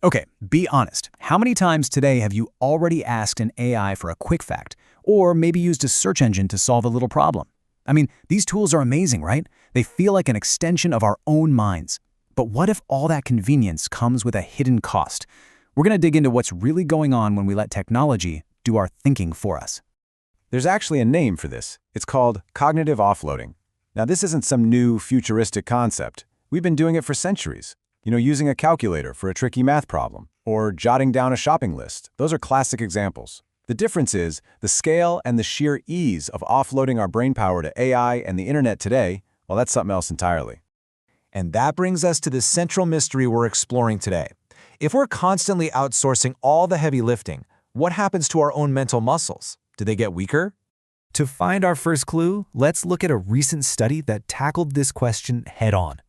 Okay, be honest. How many times today have you already asked an AI for a quick fact, or maybe used a search engine to solve a little problem? I mean, these tools are amazing, right? They feel like an extension of our own minds. But what if all that convenience comes with a hidden cost? We're going to dig into what's really going on when we let technology do our thinking for us. There's actually a name for this. It's called cognitive offloading. Now, this isn't some new futuristic concept. We've been doing it for centuries. Using a calculator for a tricky math problem, or jotting down a shopping list. Those are classic examples. The difference is the scale and the sheer ease of offloading our brainpower to AI and the internet today, well, that's something else entirely. And that brings us to the central mystery we're exploring today. If we're constantly outsourcing all the heavy lifting, what happens to our own mental muscles? Do they get weaker? To find our first clue, let's look at a recent study that tackled this question head-on.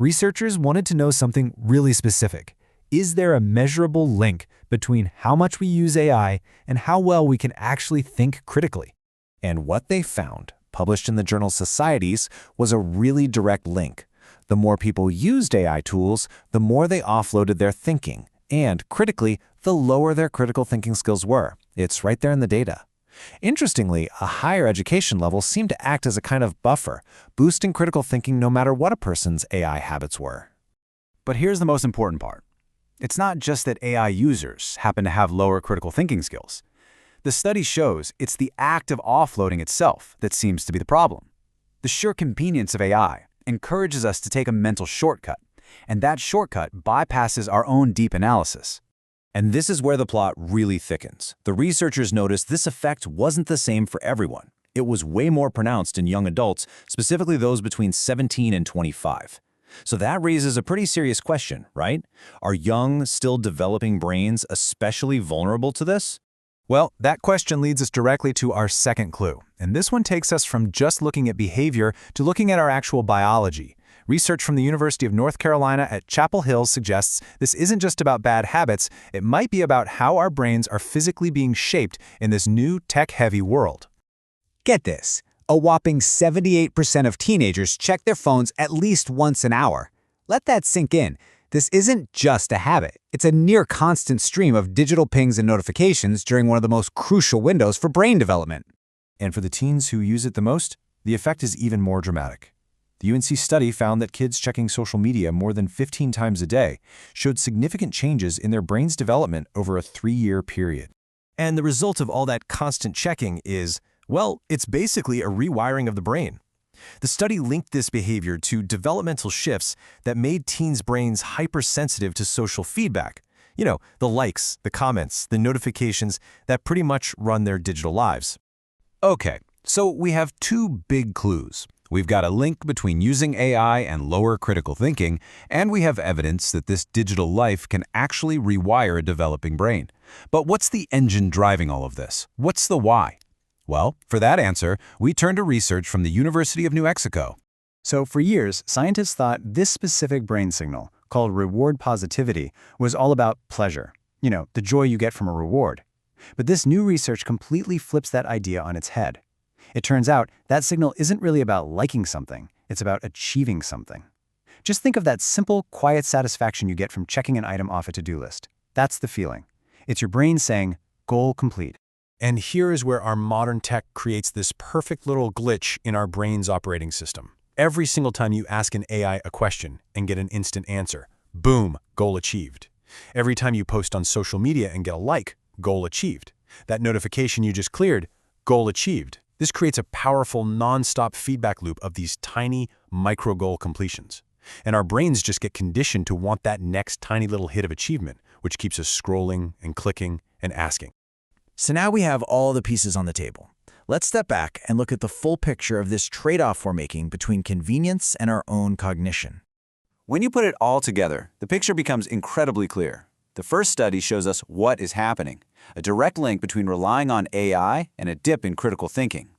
Researchers wanted to know something really specific. Is there a measurable link between how much we use AI and how well we can actually think critically? And what they found, published in the journal Societies, was a really direct link. The more people used AI tools, the more they offloaded their thinking. And critically, the lower their critical thinking skills were. It's right there in the data. Interestingly, a higher education level seemed to act as a kind of buffer, boosting critical thinking no matter what a person's AI habits were. But here's the most important part. It's not just that AI users happen to have lower critical thinking skills. The study shows it's the act of offloading itself that seems to be the problem. The sheer convenience of AI encourages us to take a mental shortcut, and that shortcut bypasses our own deep analysis. And this is where the plot really thickens. The researchers noticed this effect wasn't the same for everyone. It was way more pronounced in young adults, specifically those between 17 and 25. So that raises a pretty serious question, right? Are young, still developing brains especially vulnerable to this? Well, that question leads us directly to our second clue. And this one takes us from just looking at behavior to looking at our actual biology. Research from the University of North Carolina at Chapel Hill suggests this isn't just about bad habits, it might be about how our brains are physically being shaped in this new tech-heavy world. Get this, a whopping 78% of teenagers check their phones at least once an hour. Let that sink in. This isn't just a habit. It's a near constant stream of digital pings and notifications during one of the most crucial windows for brain development. And for the teens who use it the most, the effect is even more dramatic. The UNC study found that kids checking social media more than 15 times a day showed significant changes in their brain's development over a 3-year period. And the result of all that constant checking is, well, it's basically a rewiring of the brain. The study linked this behavior to developmental shifts that made teens' brains hypersensitive to social feedback. The likes, the comments, the notifications that pretty much run their digital lives. Okay, so we have two big clues. We've got a link between using AI and lower critical thinking, and we have evidence that this digital life can actually rewire a developing brain. But what's the engine driving all of this? What's the why? Well, for that answer, we turn to research from the University of New Mexico. So for years, scientists thought this specific brain signal, called reward positivity, was all about pleasure. The joy you get from a reward. But this new research completely flips that idea on its head. It turns out that signal isn't really about liking something, it's about achieving something. Just think of that simple, quiet satisfaction you get from checking an item off a to-do list. That's the feeling. It's your brain saying, goal complete. And here is where our modern tech creates this perfect little glitch in our brain's operating system. Every single time you ask an AI a question and get an instant answer, boom, goal achieved. Every time you post on social media and get a like, goal achieved. That notification you just cleared, goal achieved. This creates a powerful, non-stop feedback loop of these tiny, micro-goal completions. And our brains just get conditioned to want that next tiny little hit of achievement, which keeps us scrolling and clicking and asking. So now we have all the pieces on the table. Let's step back and look at the full picture of this trade-off we're making between convenience and our own cognition. When you put it all together, the picture becomes incredibly clear. The first study shows us what is happening, a direct link between relying on AI and a dip in critical thinking.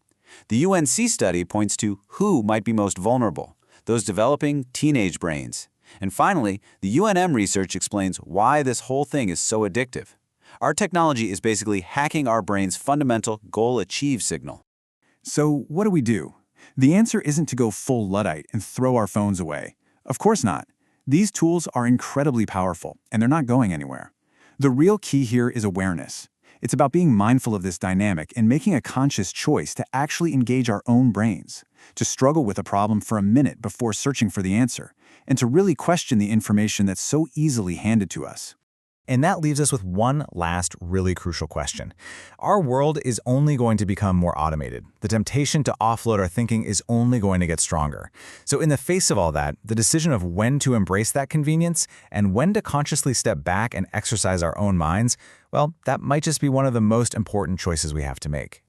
The UNC study points to who might be most vulnerable, those developing teenage brains. And finally, the UNM research explains why this whole thing is so addictive. Our technology is basically hacking our brain's fundamental goal-achieve signal. So what do we do? The answer isn't to go full Luddite and throw our phones away. Of course not. These tools are incredibly powerful, and they're not going anywhere. The real key here is awareness. It's about being mindful of this dynamic and making a conscious choice to actually engage our own brains, to struggle with a problem for a minute before searching for the answer, and to really question the information that's so easily handed to us. And that leaves us with one last really crucial question. Our world is only going to become more automated. The temptation to offload our thinking is only going to get stronger. So in the face of all that, the decision of when to embrace that convenience and when to consciously step back and exercise our own minds, well, that might just be one of the most important choices we have to make.